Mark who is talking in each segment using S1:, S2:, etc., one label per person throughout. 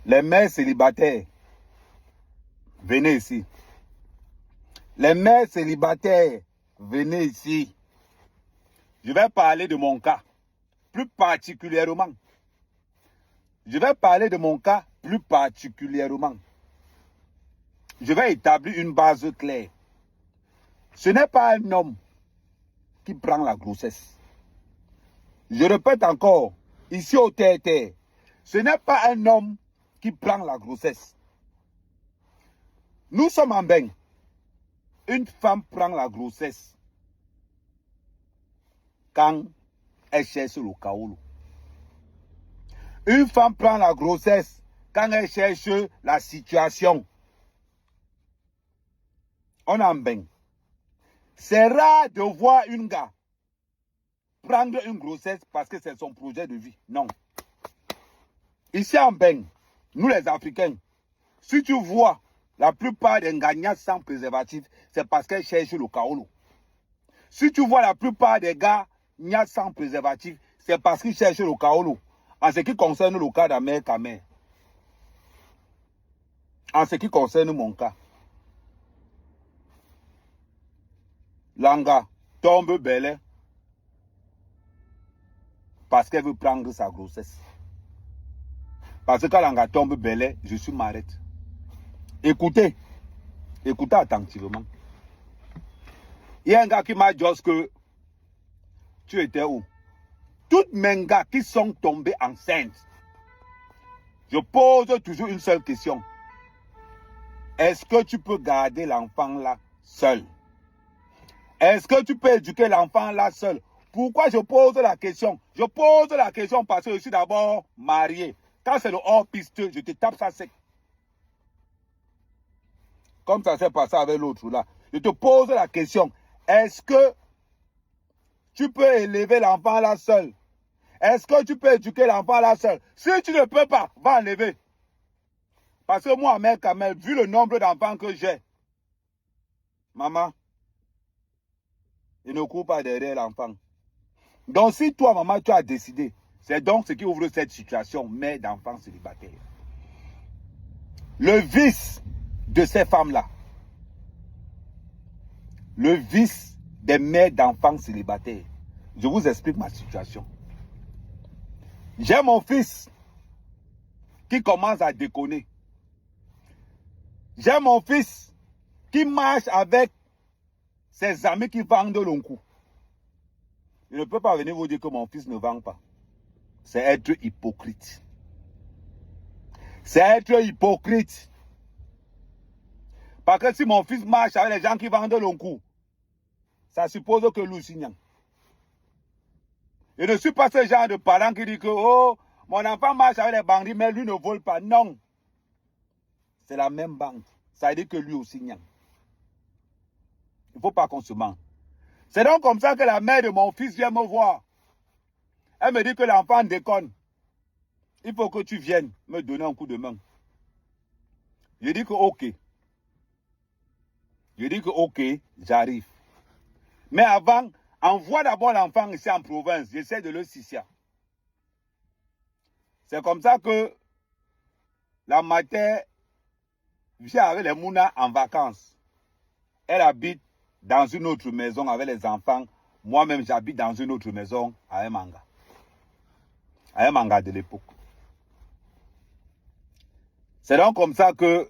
S1: Les mères célibataires, venez ici. Les mères célibataires, venez ici. Je vais parler de mon cas, plus particulièrement. Je vais parler de mon cas plus particulièrement. Je vais établir une base claire. Ce n'est pas un homme qui prend la grossesse. Je répète encore, ici au terre-terre, ce n'est pas un homme qui prend la grossesse. Nous sommes en bain. Une femme prend la grossesse quand elle cherche le kaolo. Une femme prend la grossesse quand elle cherche la situation. On est en bain. C'est rare de voir une gars prendre une grossesse parce que c'est son projet de vie. Non. Ici en bain, nous les Africains, si tu vois la plupart des gagnants sans préservatif, c'est parce qu'elles cherchent le kaolo. Si tu vois la plupart des gars sans préservatif, c'est parce qu'ils cherchent le kaolo. En ce qui concerne le cas d'Amer Kamer. En ce qui concerne mon cas. Langa tombe belle parce qu'elle veut prendre sa grossesse. Parce que quand Langa tombe belle, je suis m'arrête. Écoutez. Écoutez attentivement. Il y a un gars qui m'a dit que tu étais où? Toutes mes gars qui sont tombés enceintes, je pose toujours une seule question. Est-ce que tu peux garder l'enfant là seul? Est-ce que tu peux éduquer l'enfant là seul? Pourquoi je pose la question? Je pose la question parce que je suis d'abord marié. Quand c'est le hors-piste, je te tape ça sec. Comme ça s'est passé avec l'autre là. Je te pose la question. Est-ce que tu peux élever l'enfant là seul? Est-ce que tu peux éduquer l'enfant là seul? Si tu ne peux pas, va enlever. Parce que moi, mère Kamel, vu le nombre d'enfants que j'ai, maman, il ne court pas derrière l'enfant. Donc si toi, maman, tu as décidé, c'est donc ce qui ouvre cette situation, mère d'enfants célibataires. Le vice de ces femmes-là, le vice des mères d'enfants célibataires, je vous explique ma situation. J'ai mon fils qui commence à déconner. J'ai mon fils qui marche avec ses amis qui vendent l'onkou. Je ne peux pas venir vous dire que mon fils ne vend pas. C'est être hypocrite. C'est être hypocrite. Parce que si mon fils marche avec les gens qui vendent l'onkou, ça suppose que lui signe. Je ne suis pas ce genre de parent qui dit que oh, mon enfant marche avec les bandits, mais lui ne vole pas. Non. C'est la même banque. Ça veut dire que lui aussi signe. Il ne faut pas qu'on se mente. C'est donc comme ça que la mère de mon fils vient me voir. Elle me dit que l'enfant déconne. Il faut que tu viennes me donner un coup de main. Je dis que ok. Je dis que ok, j'arrive. Mais avant, envoie d'abord l'enfant ici en province. J'essaie de le sissia. C'est comme ça que la mater vient avec les Mouna en vacances. Elle habite dans une autre maison avec les enfants. Moi-même, j'habite dans une autre maison à Emanga. À Emanga de l'époque. C'est donc comme ça que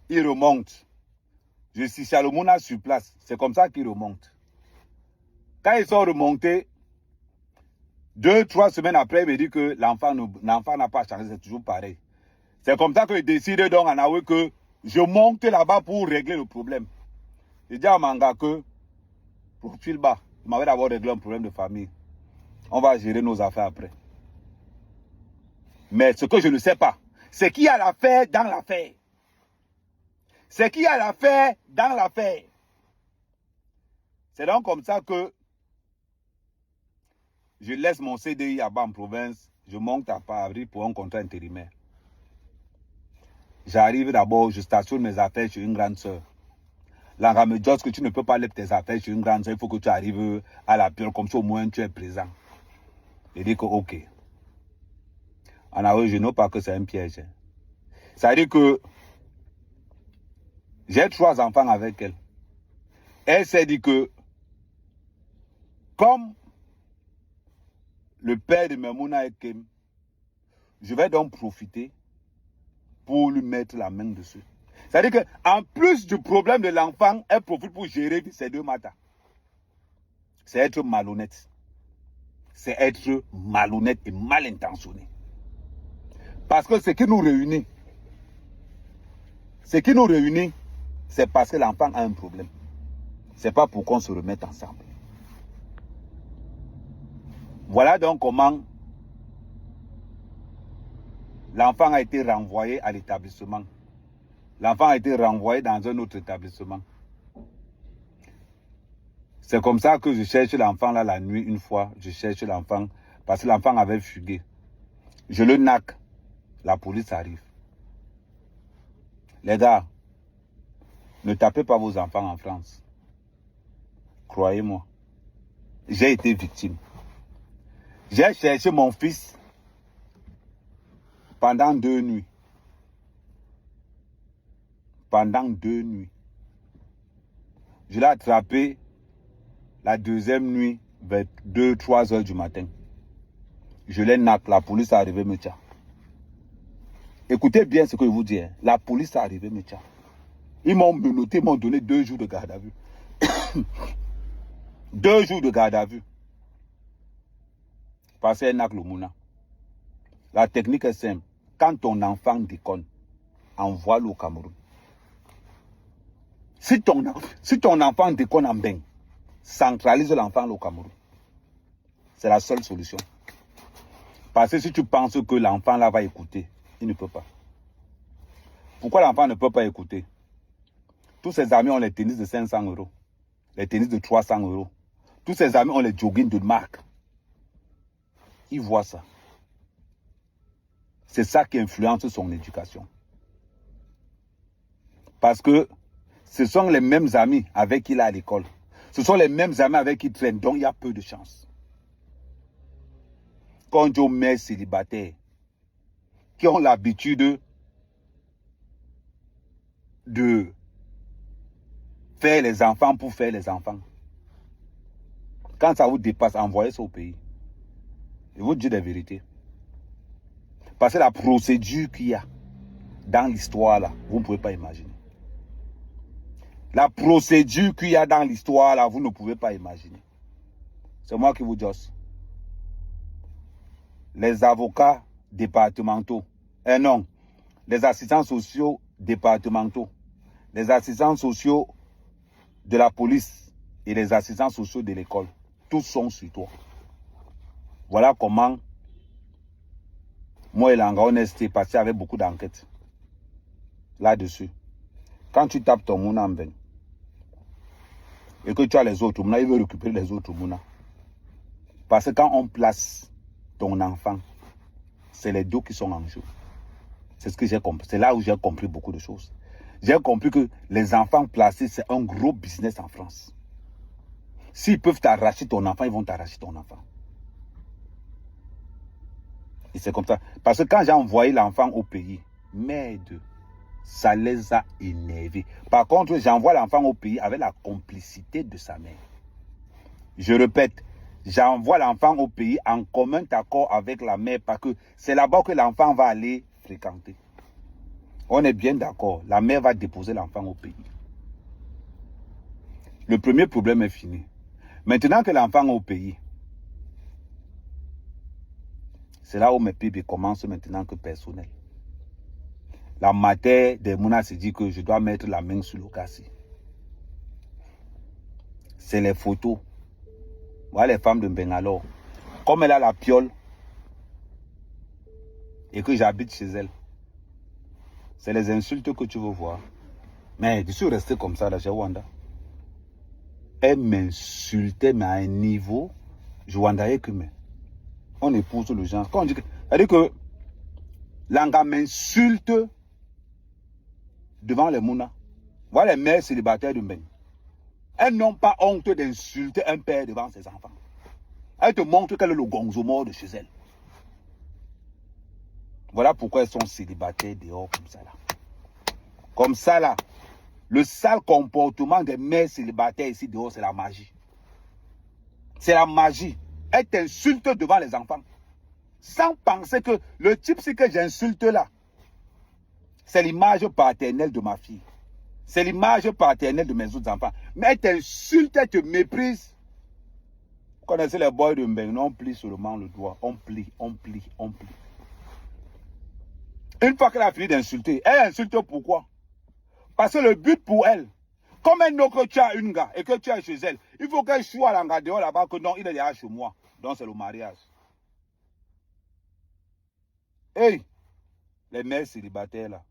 S1: il remonte. Je suis Salomona sur place. C'est comme ça qu'il remonte. Quand ils sont remontés, 2-3 semaines après, il me dit que l'enfant n'a pas changé, c'est toujours pareil. C'est comme ça que je décide donc en avouer que je monte là-bas pour régler le problème. Je dis à Manga que, profil bas, il m'avait d'abord réglé un problème de famille. On va gérer nos affaires après. Mais ce que je ne sais pas, c'est qu'il y a l'affaire dans l'affaire. C'est qu'il y a l'affaire dans l'affaire. C'est donc comme ça que je laisse mon CDI à bas en province, je monte à Paris pour un contrat intérimaire. J'arrive d'abord, je stationne mes affaires chez une grande soeur. Là, me dit que tu ne peux pas laisser tes affaires chez une grande soeur, il faut que tu arrives à la pire, comme ça au moins tu es présent. Je dis que ok. En avouant, je ne sais pas que c'est un piège. Ça veut dire que j'ai 3 enfants avec elle. Elle s'est dit que, comme le père de Memouna est Kem, je vais donc profiter pour lui mettre la main dessus. C'est-à-dire qu'en plus du problème de l'enfant, elle profite pour gérer ces 2 matins. C'est être malhonnête. C'est être malhonnête et mal intentionné. Parce que ce qui nous réunit, c'est parce que l'enfant a un problème. C'est pas pour qu'on se remette ensemble. Voilà donc comment l'enfant a été renvoyé à l'établissement. L'enfant a été renvoyé dans un autre établissement. C'est comme ça que je cherche l'enfant là la nuit une fois. Je cherche l'enfant parce que l'enfant avait fugué. Je le naque. La police arrive. Les gars, ne tapez pas vos enfants en France. Croyez-moi. J'ai été victime. J'ai cherché mon fils pendant 2 nuits. Pendant 2 nuits. Je l'ai attrapé la 2e nuit vers 2-3 heures du matin. Je l'ai naque. La police est arrivée me tient. Écoutez bien ce que je vous dis. Hein. La police est arrivée me tient. Ils m'ont menotté, ils m'ont donné 2 jours de garde à vue. 2 jours de garde à vue. Parce qu'elle n'a que le mouna. La technique est simple. Quand ton enfant déconne, envoie-le au Cameroun. Si ton enfant déconne en bain, centralise l'enfant au Cameroun. C'est la seule solution. Parce que si tu penses que l'enfant là va écouter, il ne peut pas. Pourquoi l'enfant ne peut pas écouter? Tous ses amis ont les tennis de 500 €, les tennis de 300 €. Tous ses amis ont les joggings de marque. Il voit ça. C'est ça qui influence son éducation. Parce que ce sont les mêmes amis avec qui il est à l'école. Ce sont les mêmes amis avec qui il traîne, donc il y a peu de chance. Quand on met célibataires qui ont l'habitude de faire les enfants pour faire les enfants, quand ça vous dépasse, envoyez ça au pays. Je vous dis la vérité. Parce que la procédure qu'il y a dans l'histoire là, vous ne pouvez pas imaginer. La procédure qu'il y a dans l'histoire là, vous ne pouvez pas imaginer. C'est moi qui vous dis. Les avocats départementaux, non, les assistants sociaux départementaux, les assistants sociaux de la police et les assistants sociaux de l'école, tous sont sur toi. Voilà comment moi et Langa, on est passé avec beaucoup d'enquêtes là-dessus. Quand tu tapes ton mouna en vain et que tu as les autres mouna, il veut récupérer les autres mouna. Parce que quand on place ton enfant, c'est les 2 qui sont en jeu. C'est ce que j'ai compris. C'est là où j'ai compris beaucoup de choses. J'ai compris que les enfants placés, c'est un gros business en France. S'ils peuvent t'arracher ton enfant, ils vont t'arracher ton enfant. Et c'est comme ça. Parce que quand j'ai envoyé l'enfant au pays, merde, ça les a énervés. Par contre, j'envoie l'enfant au pays avec la complicité de sa mère. Je répète, j'envoie l'enfant au pays en commun accord avec la mère parce que c'est là-bas que l'enfant va aller fréquenter. On est bien d'accord. La mère va déposer l'enfant au pays. Le premier problème est fini. Maintenant que l'enfant est au pays, c'est là où mes pibes commencent maintenant que personnel. La matière des Mouna se dit que je dois mettre la main sur le cassis. C'est les photos. Voilà les femmes de Bengalore. Comme elle a la piole et que j'habite chez elle, c'est les insultes que tu veux voir. Mais je suis resté comme ça là chez Wanda. Elle m'insultait, mais à un niveau, je wandais que mais. On épouse le genre. Quand on dit que, c'est-à-dire que Langa m'insulte devant les Mouna. Voilà les mères célibataires de Mbeng. Elles n'ont pas honte d'insulter un père devant ses enfants. Elle te montre qu'elle est le gonzo mort de chez elle. Voilà pourquoi elles sont célibataires dehors comme ça là. Comme ça là. Le sale comportement des mères célibataires ici dehors, c'est la magie. C'est la magie. Elles t'insultent devant les enfants. Sans penser que le type que j'insulte là, c'est l'image paternelle de ma fille. C'est l'image paternelle de mes autres enfants. Mais elles t'insultent, elles te méprisent. Vous connaissez les boys de Mbeng, on plie seulement le doigt. On plie, on plie, on plie. Une fois qu'elle a fini d'insulter, elle insulte pourquoi? Parce que le but pour elle, comme elle n'a que tu as une gars et que tu es chez elle, il faut qu'elle soit à l'engadeur là-bas que non, il est déjà chez moi. Donc c'est le mariage. Hey, les mères célibataires là.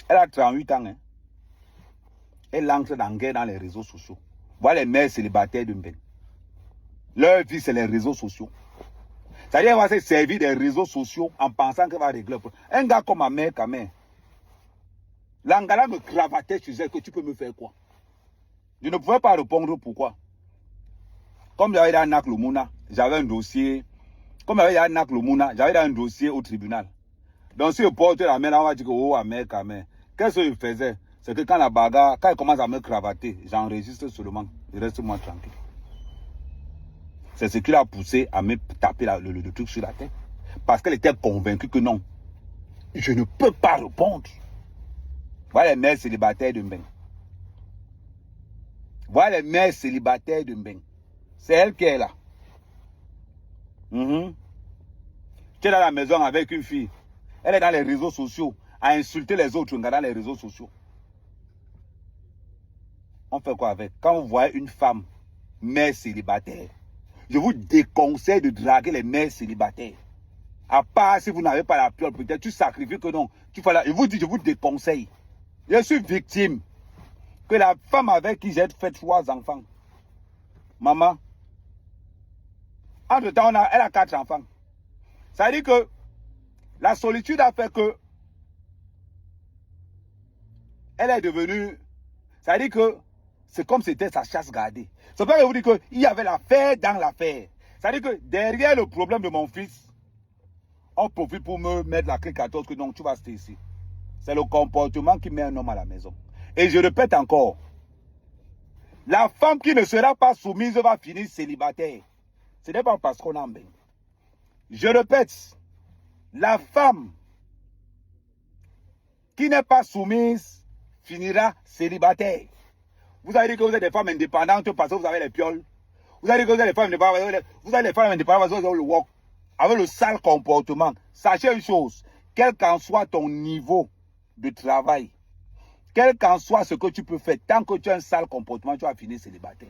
S1: Elle a 38 ans. Hein. Elle entre dans guerre dans les réseaux sociaux. Voilà les mères célibataires de Mbeng. Leur vie, c'est les réseaux sociaux. C'est-à-dire qu'elle va se servir des réseaux sociaux en pensant qu'elle va régler le problème. Un gars comme ma mère, quand même. L'Angala me cravatait chez elle que tu peux me faire quoi? Je ne pouvais pas répondre pourquoi. Comme j'avais dans Nak Lumuna, j'avais un dossier. Comme j'avais dans Nak Lumuna, j'avais un dossier au tribunal. Donc si je porte la main, on va dire que oh, mère, quand même. Qu'est-ce que je faisais? C'est que quand la bagarre, quand elle commence à me cravater, j'enregistre seulement. Je reste moi tranquille. C'est ce qui l'a poussé à me taper le truc sur la tête. Parce qu'elle était convaincue que non. Je ne peux pas répondre. Voilà les mères célibataires de Mbeng. Voilà les mères célibataires de Mbeng. C'est elle qui est là. Tu es dans la maison avec une fille. Elle est dans les réseaux sociaux. À insulter les autres dans les réseaux sociaux. On fait quoi avec? Quand vous voyez une femme, mère célibataire, je vous déconseille de draguer les mères célibataires. À part si vous n'avez pas la piole, peut-être tu sacrifies que non. Je vous dis, je vous déconseille. Je suis victime. Que la femme avec qui j'ai fait 3 enfants. Maman. Entre-temps, elle a 4 enfants. Ça veut dire que la solitude a fait que elle est devenue. Ça veut dire que c'est comme si c'était sa chasse gardée. C'est pas que je vous dis qu'il y avait l'affaire dans l'affaire. Ça veut dire que derrière le problème de mon fils, on profite pour me mettre la clé 14 que non, tu vas rester ici. C'est le comportement qui met un homme à la maison. Et je répète encore, la femme qui ne sera pas soumise va finir célibataire. Ce n'est pas parce qu'on en baigne. Je répète, la femme qui n'est pas soumise finira célibataire. Vous allez dire que vous êtes des femmes indépendantes parce que vous avez les pioles. Vous allez dire que vous êtes des femmes indépendantes, vous êtes des femmes indépendantes parce que vous avez le wok. Avec le sale comportement. Sachez une chose, quel qu'en soit ton niveau de travail, quel qu'en soit ce que tu peux faire, tant que tu as un sale comportement, tu vas finir célibataire.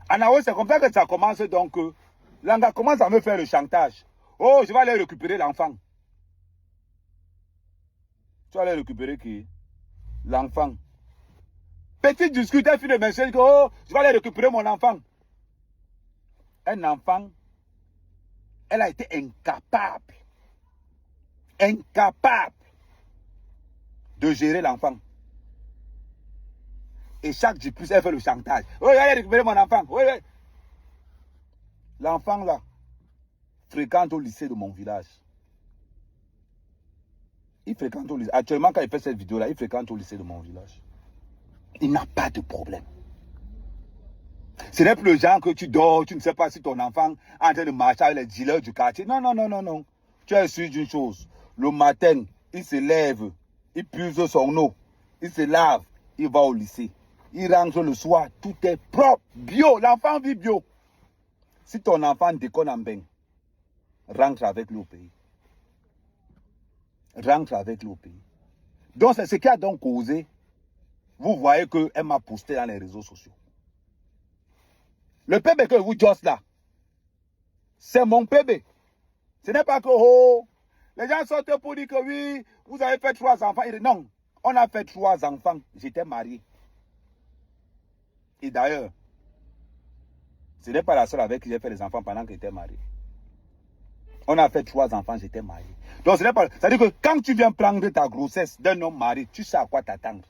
S1: En Aoué, c'est comme ça que ça commence donc. L'anga commence à me faire le chantage. Oh, je vais aller récupérer l'enfant. Tu vas aller récupérer qui? L'enfant. Petit discute, elle finit de mentionner que oh, je vais aller récupérer mon enfant. Un enfant, elle a été incapable de gérer l'enfant. Et chaque jour plus, elle fait le chantage. Oui, allez récupérer mon enfant. Oui, oui. L'enfant là fréquente au lycée de mon village. Il fréquente au lycée. Actuellement, quand il fait cette vidéo là, il fréquente au lycée de mon village. Il n'a pas de problème. Ce n'est plus le genre que tu dors, tu ne sais pas si ton enfant est en train de marcher avec les dealers du quartier. Non, non, non, non, non. Tu es sûr d'une chose. Le matin, il se lève, il puise son eau, il se lave, il va au lycée. Il rentre le soir, tout est propre, bio. L'enfant vit bio. Si ton enfant déconne en bain, rentre avec lui au pays. Rentre avec lui au pays. Donc, c'est ce qui a donc causé. Vous voyez qu'elle m'a posté dans les réseaux sociaux. Le bébé que vous dites là, c'est mon bébé. Ce n'est pas que, oh, les gens sortent pour dire que oui, vous avez fait 3 enfants. Non, on a fait 3 enfants. J'étais marié. Et d'ailleurs, ce n'est pas la seule avec qui j'ai fait les enfants pendant que j'étais marié. On a fait 3 enfants, j'étais marié. Donc, ce n'est pas. C'est-à-dire que quand tu viens prendre ta grossesse d'un homme marié, tu sais à quoi t'attendre.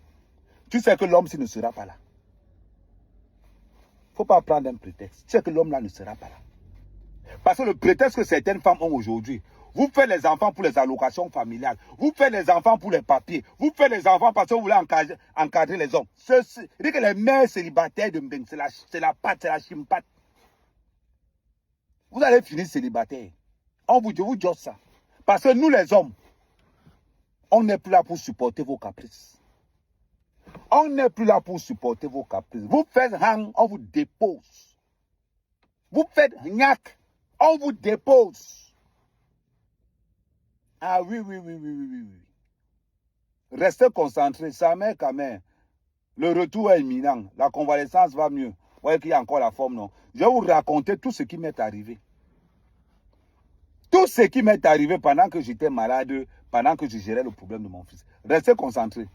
S1: Tu sais que l'homme ne sera pas là. Il ne faut pas prendre un prétexte. Tu sais que l'homme là ne sera pas là. Parce que le prétexte que certaines femmes ont aujourd'hui, vous faites les enfants pour les allocations familiales, vous faites les enfants pour les papiers, vous faites les enfants parce que vous voulez encadrer les hommes. C'est que les mères célibataires de Mbeng, c'est la pâte, c'est la chimpate. Vous allez finir célibataire. Je vous dis ça. Parce que nous les hommes, on n'est plus là pour supporter vos caprices. On n'est plus là pour supporter vos caprices. Vous faites hang, on vous dépose. Vous faites gnac, on vous dépose. Ah oui. Restez concentrés, sa mère, quand même. Le retour est imminent. La convalescence va mieux. Vous voyez qu'il y a encore la forme, non? Je vais vous raconter tout ce qui m'est arrivé. Tout ce qui m'est arrivé pendant que j'étais malade, pendant que je gérais le problème de mon fils. Restez concentrés.